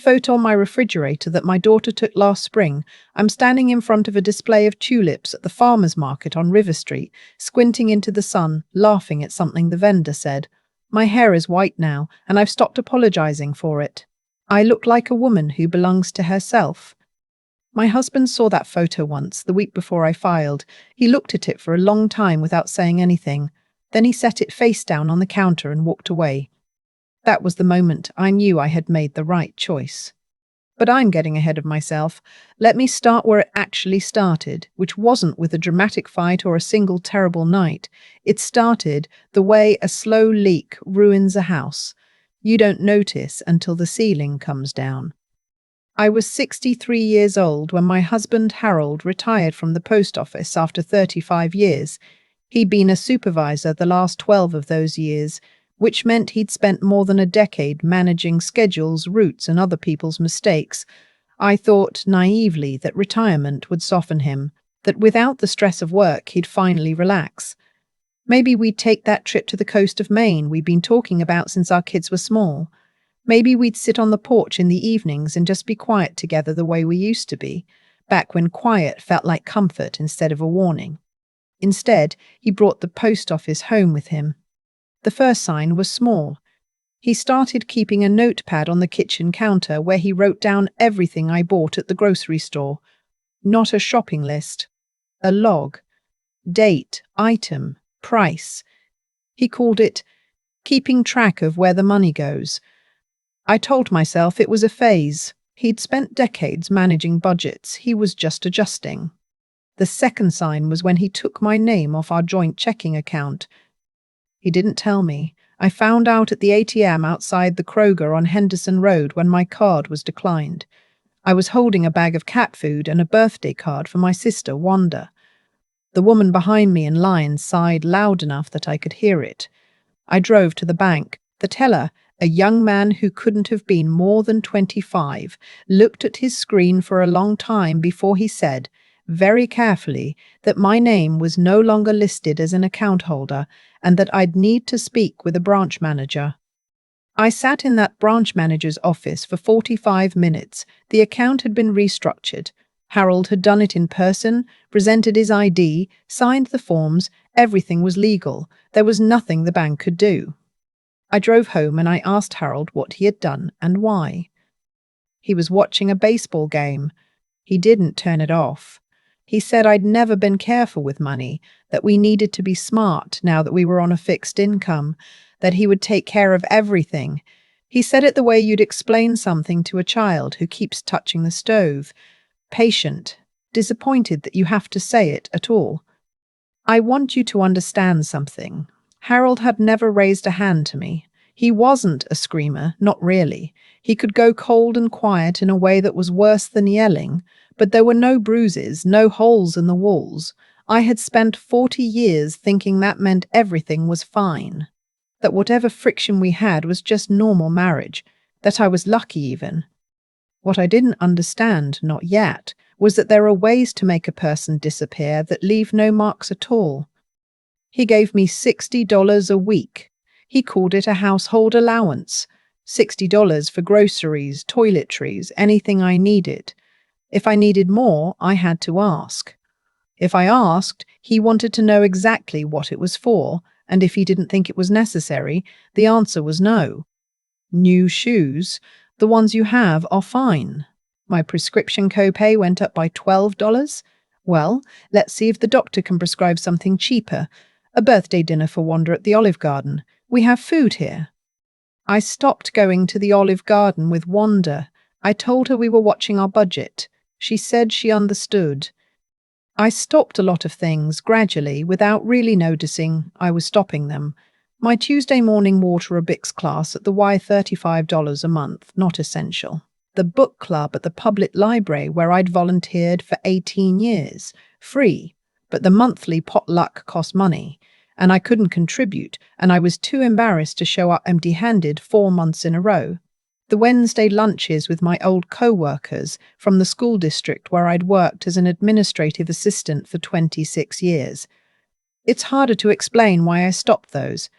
Photo on my refrigerator that my daughter took last spring. I'm standing in front of a display of tulips at the farmer's market on River Street, squinting into the sun, laughing at something the vendor said. My hair is white now, and I've stopped apologizing for it. I look like a woman who belongs to herself. My husband saw that photo once, the week before I filed. He looked at it for a long time without saying anything. Then he set it face down on the counter and walked away. That was the moment I knew I had made the right choice. But I'm getting ahead of myself. Let me start where it actually started, which wasn't with a dramatic fight or a single terrible night. It started the way a slow leak ruins a house. You don't notice until the ceiling comes down. I was 63 years old when my husband Harold retired from the post office after 35 years. He'd been a supervisor the last 12 of those years, which meant he'd spent more than a decade managing schedules, routes, and other people's mistakes. I thought naively that retirement would soften him, that without the stress of work he'd finally relax. Maybe we'd take that trip to the coast of Maine we'd been talking about since our kids were small. Maybe we'd sit on the porch in the evenings and just be quiet together the way we used to be, back when quiet felt like comfort instead of a warning. Instead, he brought the post office home with him. The first sign was small. He started keeping a notepad on the kitchen counter where he wrote down everything I bought at the grocery store. Not a shopping list. A log. Date, item, price. He called it keeping track of where the money goes. I told myself it was a phase. He'd spent decades managing budgets. He was just adjusting. The second sign was when he took my name off our joint checking account. He didn't tell me. I found out at the ATM outside the Kroger on Henderson Road when my card was declined. I was holding a bag of cat food and a birthday card for my sister, Wanda. The woman behind me in line sighed loud enough that I could hear it. I drove to the bank. The teller, a young man who couldn't have been more than 25, looked at his screen for a long time before he said, very carefully, that my name was no longer listed as an account holder and that I'd need to speak with a branch manager. I sat in that branch manager's office for 45 minutes. The account had been restructured. Harold had done it in person, presented his ID, signed the forms. Everything was legal. There was nothing the bank could do. I drove home and I asked Harold what he had done and why. He was watching a baseball game. He didn't turn it off. He said I'd never been careful with money, that we needed to be smart now that we were on a fixed income, that he would take care of everything. He said it the way you'd explain something to a child who keeps touching the stove. Patient, disappointed that you have to say it at all. I want you to understand something. Harold had never raised a hand to me. He wasn't a screamer, not really. He could go cold and quiet in a way that was worse than yelling, but there were no bruises, no holes in the walls. I had spent 40 years thinking that meant everything was fine, that whatever friction we had was just normal marriage, that I was lucky even. What I didn't understand, not yet, was that there are ways to make a person disappear that leave no marks at all. He gave me $60 a week. He called it a household allowance. $60 for groceries, toiletries, anything I needed. If I needed more, I had to ask. If I asked, he wanted to know exactly what it was for, and if he didn't think it was necessary, the answer was no. New shoes, the ones you have, are fine. My prescription copay went up by $12. Well, let's see if the doctor can prescribe something cheaper. A birthday dinner for Wanda at the Olive Garden. We have food here. I stopped going to the Olive Garden with Wanda. I told her we were watching our budget. She said she understood. I stopped a lot of things gradually without really noticing I was stopping them. My Tuesday morning aerobics class at the Y, $35 a month, not essential. The book club at the public library where I'd volunteered for 18 years, free, but the monthly potluck cost money, and I couldn't contribute, and I was too embarrassed to show up empty-handed 4 months in a row. The Wednesday lunches with my old co-workers from the school district where I'd worked as an administrative assistant for 26 years. It's harder to explain why I stopped those.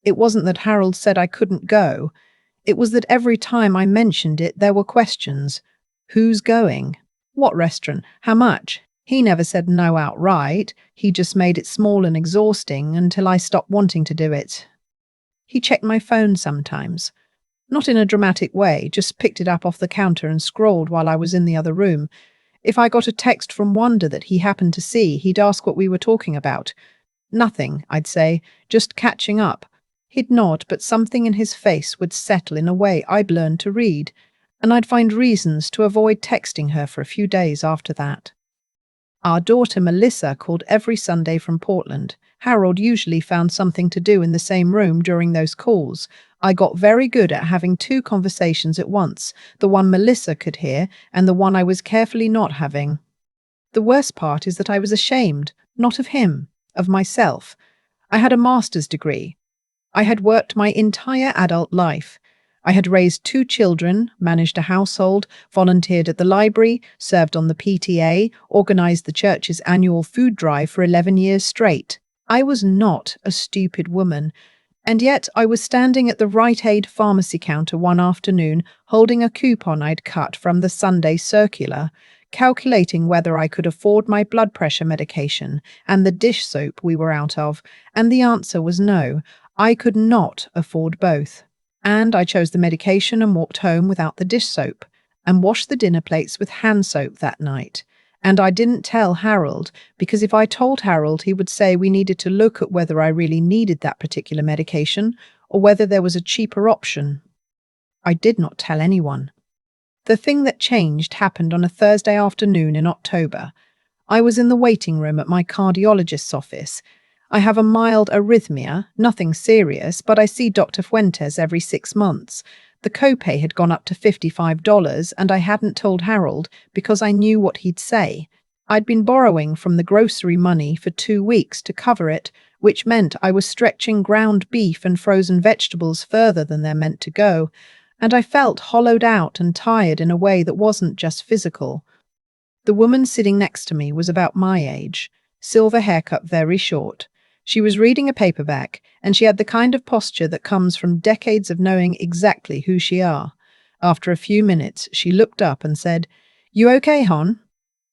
It wasn't that Harold said I couldn't go. It was that every time I mentioned it, there were questions. Who's going? What restaurant? How much? He never said no outright. He just made it small and exhausting until I stopped wanting to do it. He checked my phone sometimes. Not in a dramatic way, just picked it up off the counter and scrolled while I was in the other room. If I got a text from Wanda that he happened to see, he'd ask what we were talking about. Nothing, I'd say, just catching up. He'd nod, but something in his face would settle in a way I'd learned to read, and I'd find reasons to avoid texting her for a few days after that. Our daughter Melissa called every Sunday from Portland. Harold usually found something to do in the same room during those calls. I got very good at having two conversations at once, the one Melissa could hear and the one I was carefully not having. The worst part is that I was ashamed, not of him, of myself. I had a master's degree. I had worked my entire adult life. I had raised 2 children, managed a household, volunteered at the library, served on the PTA, organized the church's annual food drive for 11 years straight. I was not a stupid woman, and yet I was standing at the Rite Aid pharmacy counter one afternoon, holding a coupon I'd cut from the Sunday circular, calculating whether I could afford my blood pressure medication and the dish soap we were out of, and the answer was no. I could not afford both. And I chose the medication and walked home without the dish soap, and washed the dinner plates with hand soap that night. And I didn't tell Harold, because if I told Harold, he would say we needed to look at whether I really needed that particular medication, or whether there was a cheaper option. I did not tell anyone. The thing that changed happened on a Thursday afternoon in October. I was in the waiting room at my cardiologist's office. I have a mild arrhythmia, nothing serious, but I see Dr. Fuentes every 6 months. The copay had gone up to $55, and I hadn't told Harold because I knew what he'd say. I'd been borrowing from the grocery money for 2 weeks to cover it, which meant I was stretching ground beef and frozen vegetables further than they're meant to go, and I felt hollowed out and tired in a way that wasn't just physical. The woman sitting next to me was about my age, silver haircut, very short. She was reading a paperback, and she had the kind of posture that comes from decades of knowing exactly who she are. After a few minutes, she looked up and said, "You okay, Hon?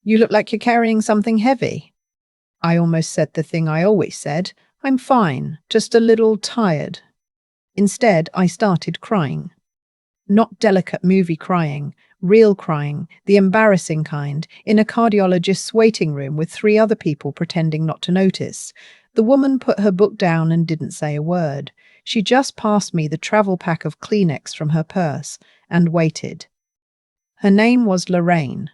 You look like you're carrying something heavy." I almost said the thing I always said, "I'm fine, just a little tired." Instead, I started crying. Not delicate movie crying, real crying, the embarrassing kind, in a cardiologist's waiting room with 3 other people pretending not to notice. The woman put her book down and didn't say a word. She just passed me the travel pack of Kleenex from her purse and waited. Her name was Lorraine.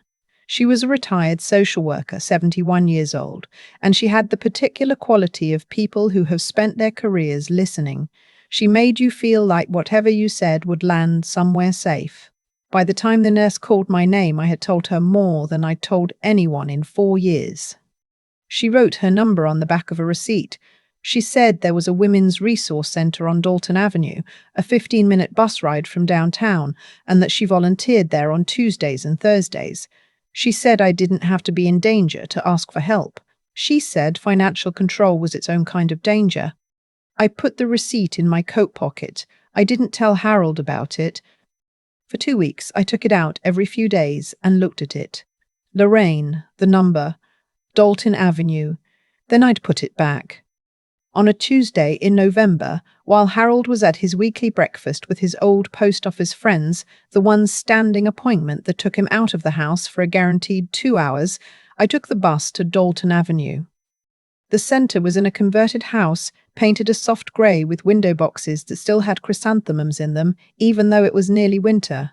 She was a retired social worker, 71 years old, and she had the particular quality of people who have spent their careers listening. She made you feel like whatever you said would land somewhere safe. By the time the nurse called my name, I had told her more than I'd told anyone in 4 years. She wrote her number on the back of a receipt. She said there was a women's resource center on Dalton Avenue, a 15-minute bus ride from downtown, and that she volunteered there on Tuesdays and Thursdays. She said I didn't have to be in danger to ask for help. She said financial control was its own kind of danger. I put the receipt in my coat pocket. I didn't tell Harold about it. For 2 weeks, I took it out every few days and looked at it. Lorraine, the number, Dalton Avenue. Then I'd put it back. On a Tuesday in November, while Harold was at his weekly breakfast with his old post office friends, the one standing appointment that took him out of the house for a guaranteed 2 hours, I took the bus to Dalton Avenue. The centre was in a converted house, painted a soft grey with window boxes that still had chrysanthemums in them, even though it was nearly winter.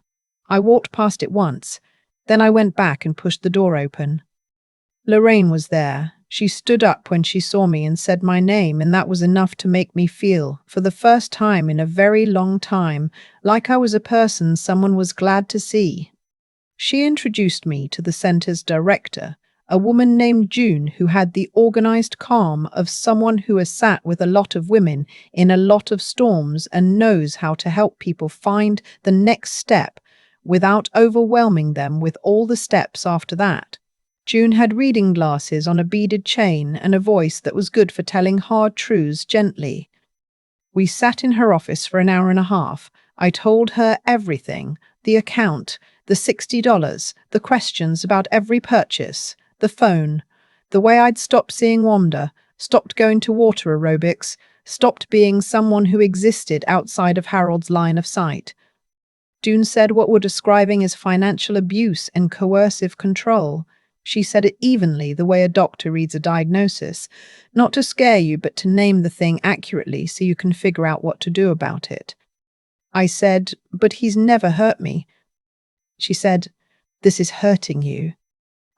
I walked past it once. Then I went back and pushed the door open. Lorraine was there. She stood up when she saw me and said my name, and that was enough to make me feel, for the first time in a very long time, like I was a person someone was glad to see. She introduced me to the centre's director, a woman named June, who had the organized calm of someone who has sat with a lot of women in a lot of storms and knows how to help people find the next step without overwhelming them with all the steps after that. June had reading glasses on a beaded chain and a voice that was good for telling hard truths gently. We sat in her office for an hour and a half. I told her everything: the account, the $60, the questions about every purchase, the phone, the way I'd stopped seeing Wanda, stopped going to water aerobics, stopped being someone who existed outside of Harold's line of sight. June said what we're describing is financial abuse and coercive control. She said it evenly, the way a doctor reads a diagnosis, not to scare you, but to name the thing accurately so you can figure out what to do about it. I said, "But he's never hurt me." She said, "This is hurting you."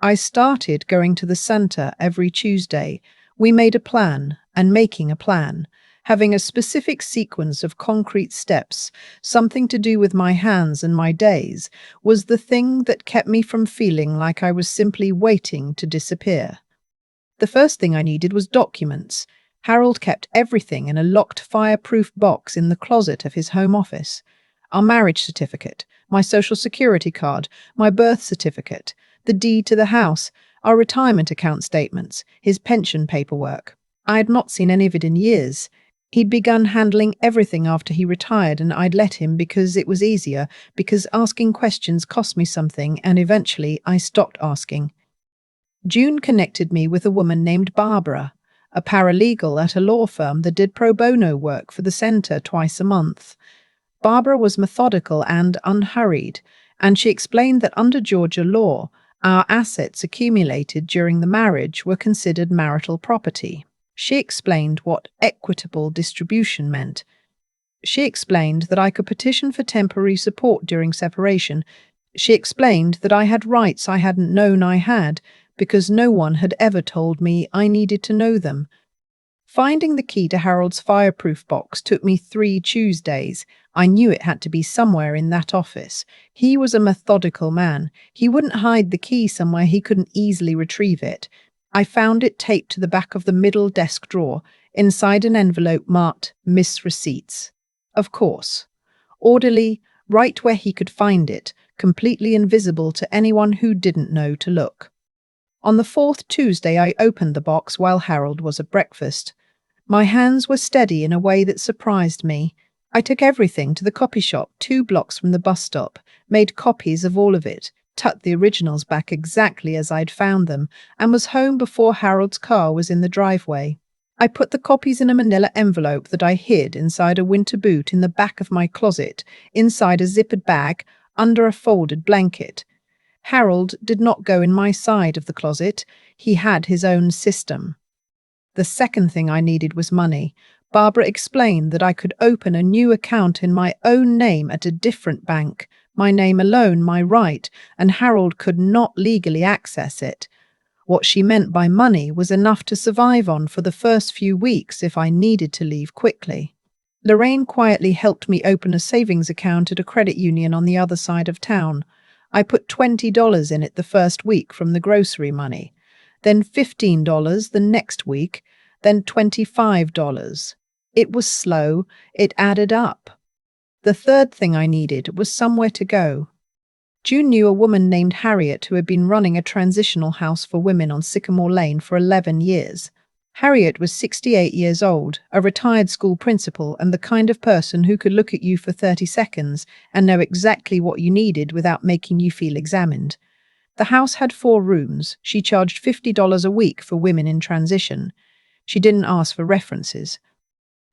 I started going to the center every Tuesday. We made a plan, and making a plan, having a specific sequence of concrete steps, something to do with my hands and my days, was the thing that kept me from feeling like I was simply waiting to disappear. The first thing I needed was documents. Harold kept everything in a locked fireproof box in the closet of his home office. Our marriage certificate, my social security card, my birth certificate, the deed to the house, our retirement account statements, his pension paperwork. I had not seen any of it in years. He'd begun handling everything after he retired, and I'd let him because it was easier, because asking questions cost me something, and eventually I stopped asking. June connected me with a woman named Barbara, a paralegal at a law firm that did pro bono work for the center twice a month. Barbara was methodical and unhurried, and she explained that under Georgia law, our assets accumulated during the marriage were considered marital property. She explained what equitable distribution meant. She explained that I could petition for temporary support during separation. She explained that I had rights I hadn't known I had, because no one had ever told me I needed to know them. Finding the key to Harold's fireproof box took me 3 Tuesdays. I knew it had to be somewhere in that office. He was a methodical man. He wouldn't hide the key somewhere he couldn't easily retrieve it. I found it taped to the back of the middle desk drawer, inside an envelope marked "Miss Receipts." Of course. Orderly, right where he could find it, completely invisible to anyone who didn't know to look. On the 4th Tuesday, I opened the box while Harold was at breakfast. My hands were steady in a way that surprised me. I took everything to the copy shop 2 blocks from the bus stop, made copies of all of it, tucked the originals back exactly as I'd found them, and was home before Harold's car was in the driveway. I put the copies in a manila envelope that I hid inside a winter boot in the back of my closet, inside a zippered bag, under a folded blanket. Harold did not go in my side of the closet. He had his own system. The second thing I needed was money. Barbara explained that I could open a new account in my own name at a different bank, my name alone, my right, and Harold could not legally access it. What she meant by money was enough to survive on for the first few weeks if I needed to leave quickly. Lorraine quietly helped me open a savings account at a credit union on the other side of town. I put $20 in it the first week from the grocery money, then $15 the next week, then $25. It was slow, it added up. The third thing I needed was somewhere to go. June knew a woman named Harriet who had been running a transitional house for women on Sycamore Lane for 11 years. Harriet was 68 years old, a retired school principal, and the kind of person who could look at you for 30 seconds and know exactly what you needed without making you feel examined. The house had 4 rooms. She charged $50 a week for women in transition. She didn't ask for references.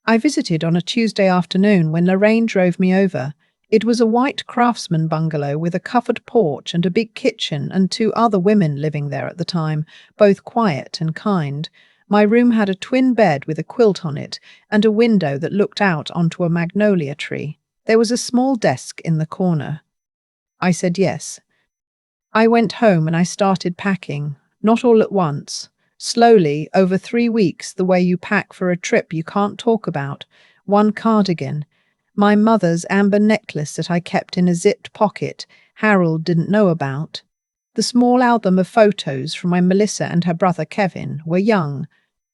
I visited on a Tuesday afternoon when Lorraine drove me over. It was a white craftsman bungalow with a covered porch and a big kitchen and 2 other women living there at the time, both quiet and kind. My room had a twin bed with a quilt on it and a window that looked out onto a magnolia tree. There was a small desk in the corner. I said yes. I went home and I started packing, not all at once. Slowly, over 3 weeks, the way you pack for a trip you can't talk about. 1 cardigan. My mother's amber necklace that I kept in a zipped pocket Harold didn't know about. The small album of photos from when Melissa and her brother Kevin were young.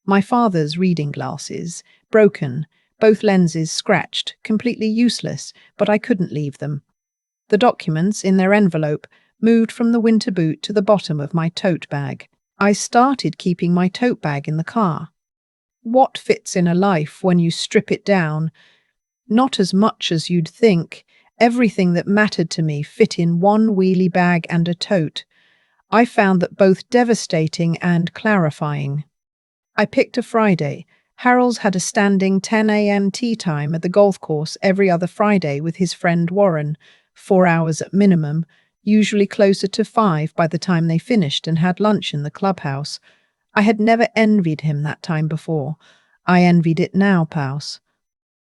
My father's reading glasses, broken, both lenses scratched, completely useless, but I couldn't leave them. The documents, in their envelope, moved from the winter boot to the bottom of my tote bag. I started keeping my tote bag in the car. What fits in a life when you strip it down? Not as much as you'd think. Everything that mattered to me fit in one wheelie bag and a tote. I found that both devastating and clarifying. I picked a Friday. Harold's had a standing 10 a.m. tea time at the golf course every other Friday with his friend Warren, 4 hours at minimum, usually closer to 5 by the time they finished and had lunch in the clubhouse. I had never envied him that time before. I envied it now, Paus.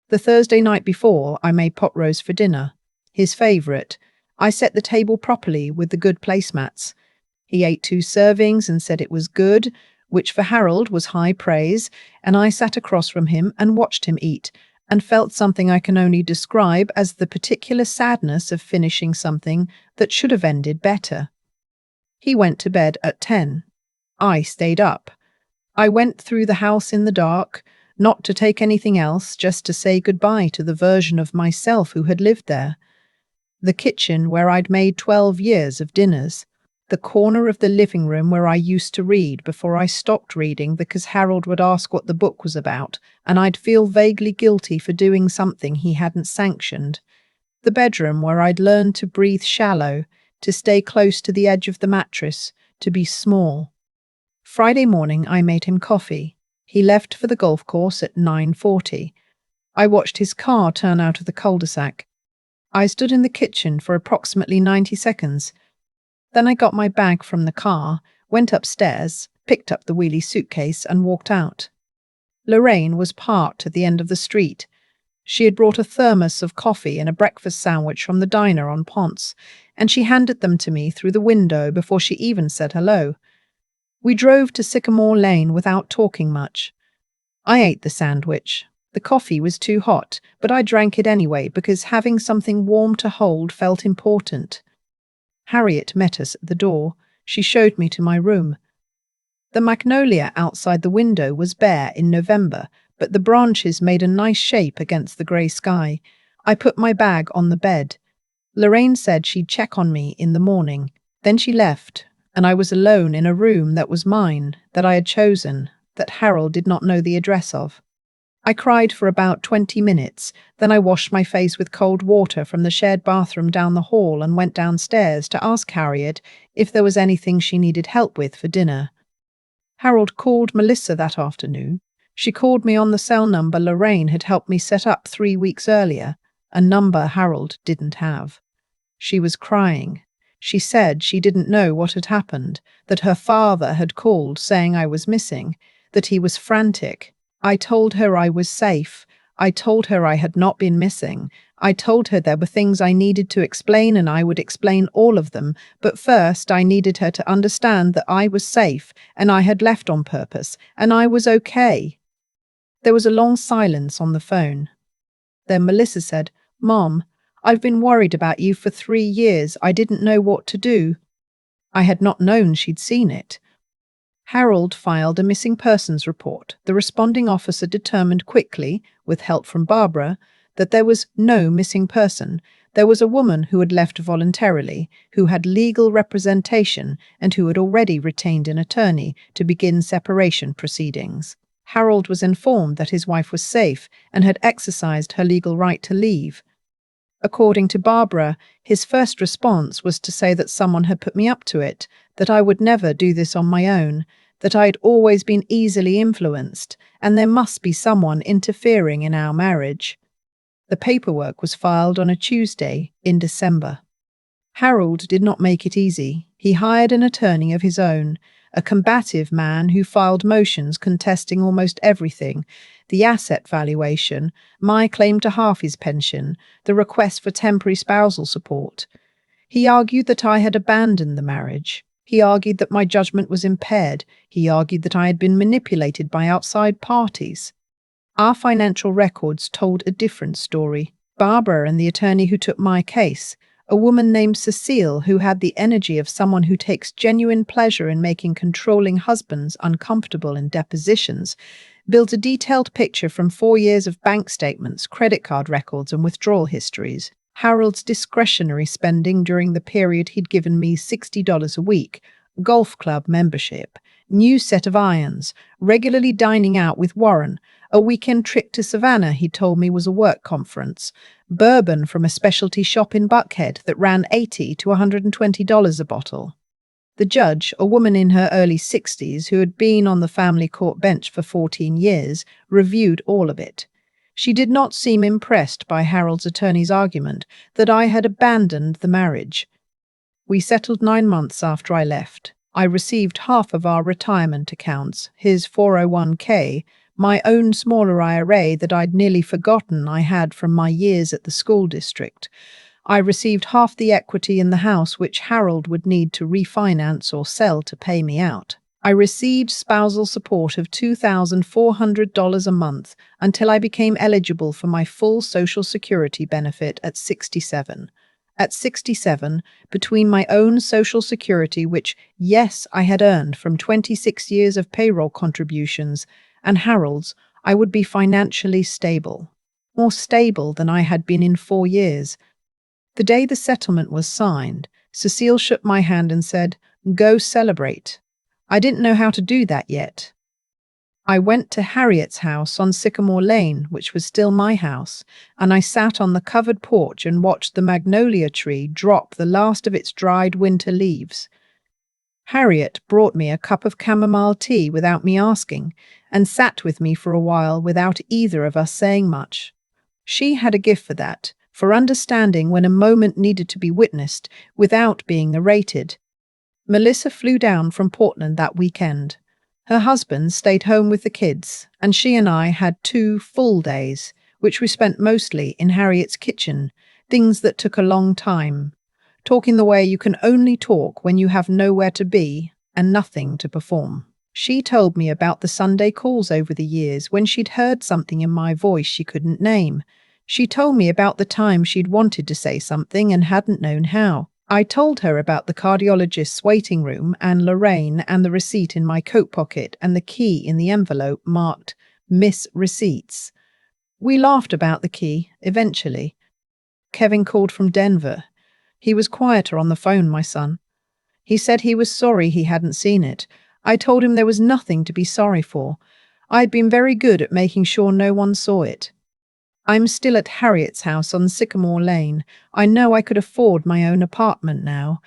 The Thursday night before, I made pot roast for dinner, his favourite. I set the table properly with the good placemats. He ate 2 servings and said it was good, which for Harold was high praise, and I sat across from him and watched him eat, and felt something I can only describe as the particular sadness of finishing something that should have ended better. He went to bed at 10. I stayed up. I went through the house in the dark, not to take anything else, just to say goodbye to the version of myself who had lived there. The kitchen where I'd made 12 years of dinners. The corner of the living room where I used to read before I stopped reading because Harold would ask what the book was about, and I'd feel vaguely guilty for doing something he hadn't sanctioned. The bedroom where I'd learned to breathe shallow, to stay close to the edge of the mattress, to be small. Friday morning I made him coffee. He left for the golf course at 9:40. I watched his car turn out of the cul-de-sac. I stood in the kitchen for approximately 90 seconds. Then I got my bag from the car, went upstairs, picked up the wheelie suitcase and walked out. Lorraine was parked at the end of the street. She had brought a thermos of coffee and a breakfast sandwich from the diner on Ponce, and she handed them to me through the window before she even said hello. We drove to Sycamore Lane without talking much. I ate the sandwich. The coffee was too hot, but I drank it anyway because having something warm to hold felt important. Harriet met us at the door. She showed me to my room. The magnolia outside the window was bare in November, but the branches made a nice shape against the grey sky. I put my bag on the bed. Lorraine said she'd check on me in the morning. Then she left, and I was alone in a room that was mine, that I had chosen, that Harold did not know the address of. I cried for about 20 minutes, then I washed my face with cold water from the shared bathroom down the hall and went downstairs to ask Harriet if there was anything she needed help with for dinner. Harold called Melissa that afternoon. She called me on the cell number Lorraine had helped me set up 3 weeks earlier, a number Harold didn't have. She was crying. She said she didn't know what had happened, that her father had called saying I was missing, that he was frantic. I told her I was safe. I told her I had not been missing. I told her there were things I needed to explain and I would explain all of them, but first I needed her to understand that I was safe and I had left on purpose and I was okay. There was a long silence on the phone. Then Melissa said, "Mom, I've been worried about you for 3 years. I didn't know what to do." I had not known she'd seen it. Harold filed a missing persons report. The responding officer determined quickly, with help from Barbara, that there was no missing person. There was a woman who had left voluntarily, who had legal representation, and who had already retained an attorney to begin separation proceedings. Harold was informed that his wife was safe and had exercised her legal right to leave. According to Barbara, his first response was to say that someone had put me up to it, that I would never do this on my own, that I had always been easily influenced, and there must be someone interfering in our marriage. The paperwork was filed on a Tuesday in December. Harold did not make it easy. He hired an attorney of his own, a combative man who filed motions contesting almost everything: the asset valuation, my claim to half his pension, the request for temporary spousal support. He argued that I had abandoned the marriage. He argued that my judgment was impaired. He argued that I had been manipulated by outside parties. Our financial records told a different story. Barbara and the attorney who took my case, a woman named Cecile who had the energy of someone who takes genuine pleasure in making controlling husbands uncomfortable in depositions, built a detailed picture from 4 years of bank statements, credit card records, and withdrawal histories. Harold's discretionary spending during the period he'd given me $60 a week, golf club membership, new set of irons, regularly dining out with Warren, a weekend trip to Savannah he told me was a work conference, bourbon from a specialty shop in Buckhead that ran $80 to $120 a bottle. The judge, a woman in her early 60s who had been on the family court bench for 14 years, reviewed all of it. She did not seem impressed by Harold's attorney's argument that I had abandoned the marriage. We settled 9 months after I left. I received half of our retirement accounts, his 401k, my own smaller IRA that I'd nearly forgotten I had from my years at the school district. I received half the equity in the house which Harold would need to refinance or sell to pay me out. I received spousal support of $2,400 a month until I became eligible for my full Social Security benefit at 67. At 67, between my own Social Security, which, yes, I had earned from 26 years of payroll contributions, and Harold's, I would be financially stable. More stable than I had been in 4 years. The day the settlement was signed, Cecile shook my hand and said, "Go celebrate." I didn't know how to do that yet. I went to Harriet's house on Sycamore Lane, which was still my house, and I sat on the covered porch and watched the magnolia tree drop the last of its dried winter leaves. Harriet brought me a cup of chamomile tea without me asking, and sat with me for a while without either of us saying much. She had a gift for that, for understanding when a moment needed to be witnessed without being narrated. Melissa flew down from Portland that weekend. Her husband stayed home with the kids, and she and I had 2 full days, which we spent mostly in Harriet's kitchen, things that took a long time. Talking the way you can only talk when you have nowhere to be and nothing to perform. She told me about the Sunday calls over the years when she'd heard something in my voice she couldn't name. She told me about the time she'd wanted to say something and hadn't known how. I told her about the cardiologist's waiting room and Lorraine and the receipt in my coat pocket and the key in the envelope marked Miss Receipts. We laughed about the key, eventually. Kevin called from Denver. He was quieter on the phone, my son. He said he was sorry he hadn't seen it. I told him there was nothing to be sorry for. I'd been very good at making sure no one saw it. I'm still at Harriet's house on Sycamore Lane. I know I could afford my own apartment now.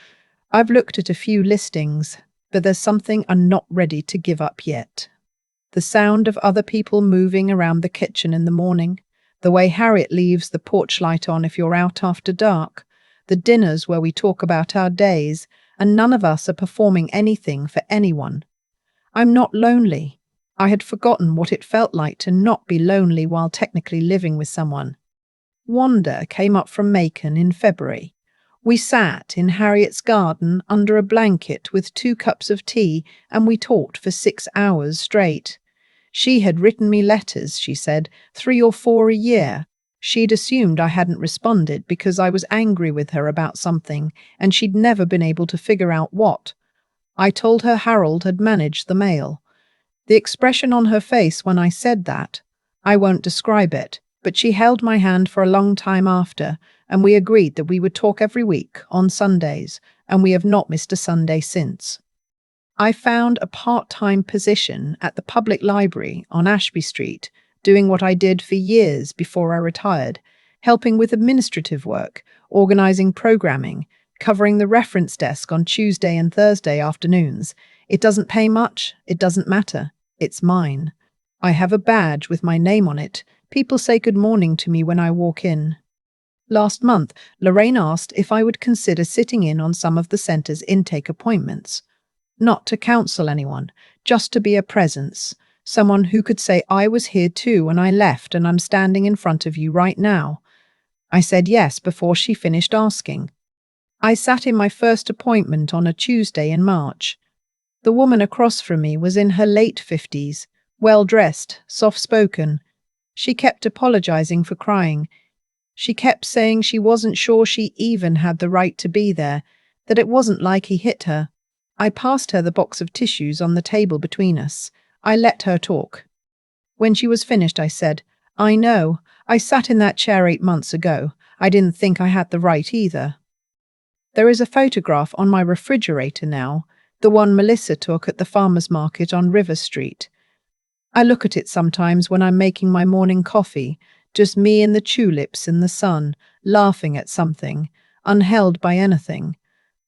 I've looked at a few listings, but there's something I'm not ready to give up yet. The sound of other people moving around the kitchen in the morning, the way Harriet leaves the porch light on if you're out after dark, the dinners where we talk about our days, and none of us are performing anything for anyone. I'm not lonely. I had forgotten what it felt like to not be lonely while technically living with someone. Wanda came up from Macon in February. We sat in Harriet's garden under a blanket with 2 cups of tea, and we talked for 6 hours straight. She had written me letters, she said, 3 or 4 a year. She'd assumed I hadn't responded because I was angry with her about something, and she'd never been able to figure out what. I told her Harold had managed the mail. The expression on her face when I said that, I won't describe it, but she held my hand for a long time after, and we agreed that we would talk every week on Sundays, and we have not missed a Sunday since. I found a part-time position at the public library on Ashby Street, doing what I did for years before I retired, helping with administrative work, organizing programming, covering the reference desk on Tuesday and Thursday afternoons. It doesn't pay much, it doesn't matter. It's mine. I have a badge with my name on it. People say good morning to me when I walk in. Last month, Lorraine asked if I would consider sitting in on some of the center's intake appointments. Not to counsel anyone, just to be a presence. Someone who could say I was here too when I left and I'm standing in front of you right now. I said yes before she finished asking. I sat in my first appointment on a Tuesday in March. The woman across from me was in her late 50s, well-dressed, soft-spoken. She kept apologizing for crying. She kept saying she wasn't sure she even had the right to be there, that it wasn't like he hit her. I passed her the box of tissues on the table between us. I let her talk. When she was finished, I said, I know, I sat in that chair 8 months ago. I didn't think I had the right either. There is a photograph on my refrigerator now. The one Melissa took at the farmer's market on River Street. I look at it sometimes when I'm making my morning coffee, just me and the tulips in the sun, laughing at something, unheld by anything.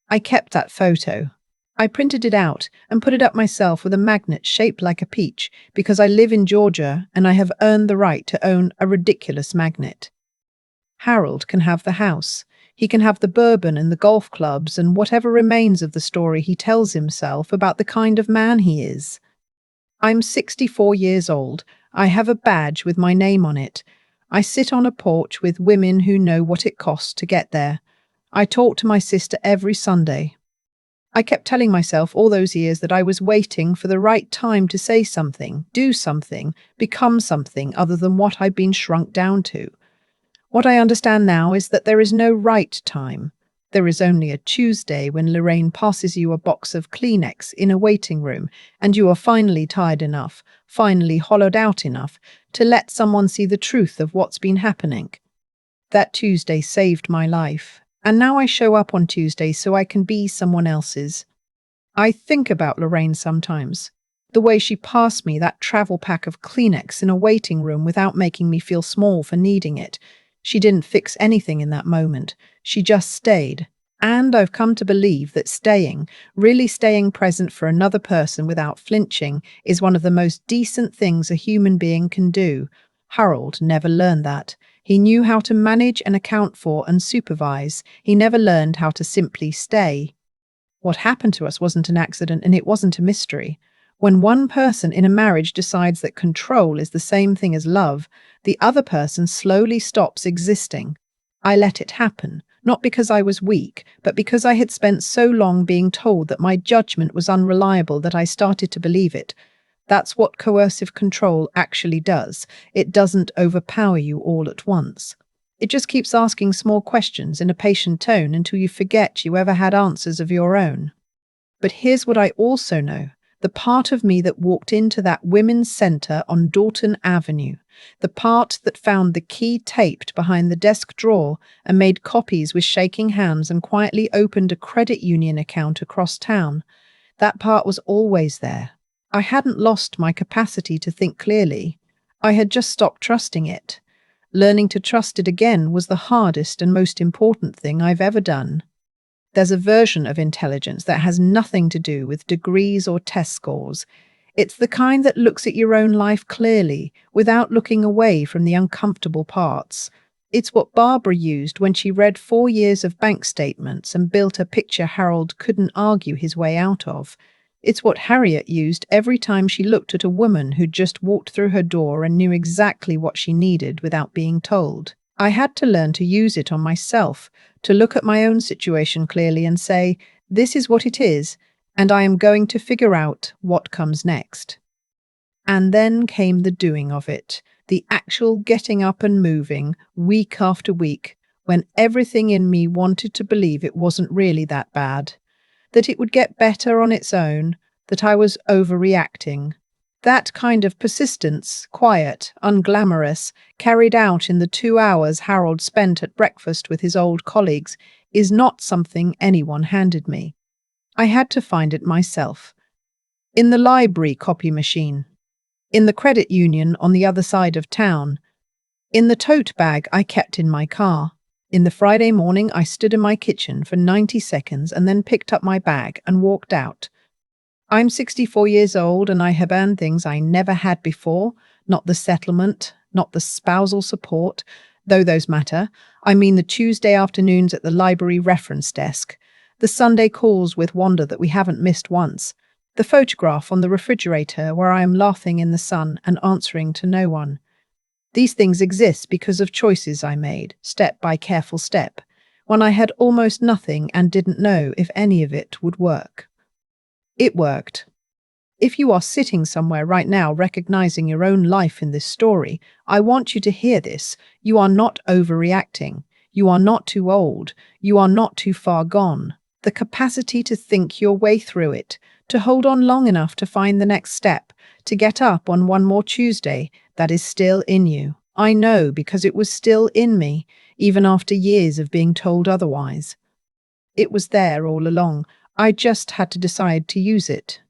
I kept that photo. I printed it out and put it up myself with a magnet shaped like a peach because I live in Georgia and I have earned the right to own a ridiculous magnet. Harold can have the house. He can have the bourbon and the golf clubs and whatever remains of the story he tells himself about the kind of man he is. I'm 64 years old. I have a badge with my name on it. I sit on a porch with women who know what it costs to get there. I talk to my sister every Sunday. I kept telling myself all those years that I was waiting for the right time to say something, do something, become something other than what I'd been shrunk down to. What I understand now is that there is no right time. There is only a Tuesday when Lorraine passes you a box of Kleenex in a waiting room and you are finally tired enough, finally hollowed out enough to let someone see the truth of what's been happening. That Tuesday saved my life, and now I show up on Tuesdays so I can be someone else's. I think about Lorraine sometimes. The way she passed me that travel pack of Kleenex in a waiting room without making me feel small for needing it. She didn't fix anything in that moment. She just stayed. And I've come to believe that staying, really staying present for another person without flinching, is one of the most decent things a human being can do. Harold never learned that. He knew how to manage and account for and supervise. He never learned how to simply stay. What happened to us wasn't an accident and it wasn't a mystery. When one person in a marriage decides that control is the same thing as love, the other person slowly stops existing. I let it happen, not because I was weak, but because I had spent so long being told that my judgment was unreliable that I started to believe it. That's what coercive control actually does. It doesn't overpower you all at once. It just keeps asking small questions in a patient tone until you forget you ever had answers of your own. But here's what I also know. The part of me that walked into that women's centre on Dalton Avenue, the part that found the key taped behind the desk drawer and made copies with shaking hands and quietly opened a credit union account across town, that part was always there. I hadn't lost my capacity to think clearly. I had just stopped trusting it. Learning to trust it again was the hardest and most important thing I've ever done. There's a version of intelligence that has nothing to do with degrees or test scores. It's the kind that looks at your own life clearly, without looking away from the uncomfortable parts. It's what Barbara used when she read 4 years of bank statements and built a picture Harold couldn't argue his way out of. It's what Harriet used every time she looked at a woman who'd just walked through her door and knew exactly what she needed without being told. I had to learn to use it on myself, to look at my own situation clearly and say, this is what it is, and I am going to figure out what comes next. And then came the doing of it, the actual getting up and moving, week after week, when everything in me wanted to believe it wasn't really that bad, that it would get better on its own, that I was overreacting. That kind of persistence, quiet, unglamorous, carried out in the 2 hours Harold spent at breakfast with his old colleagues, is not something anyone handed me. I had to find it myself. In the library copy machine. In the credit union on the other side of town. In the tote bag I kept in my car. In the Friday morning I stood in my kitchen for 90 seconds and then picked up my bag and walked out. I'm 64 years old and I have earned things I never had before, not the settlement, not the spousal support, though those matter. I mean the Tuesday afternoons at the library reference desk, the Sunday calls with Wanda that we haven't missed once, the photograph on the refrigerator where I am laughing in the sun and answering to no one. These things exist because of choices I made, step by careful step, when I had almost nothing and didn't know if any of it would work. It worked. If you are sitting somewhere right now recognizing your own life in this story, I want you to hear this. You are not overreacting. You are not too old. You are not too far gone. The capacity to think your way through it, to hold on long enough to find the next step, to get up on one more Tuesday, that is still in you. I know because it was still in me, even after years of being told otherwise. It was there all along. I just had to decide to use it.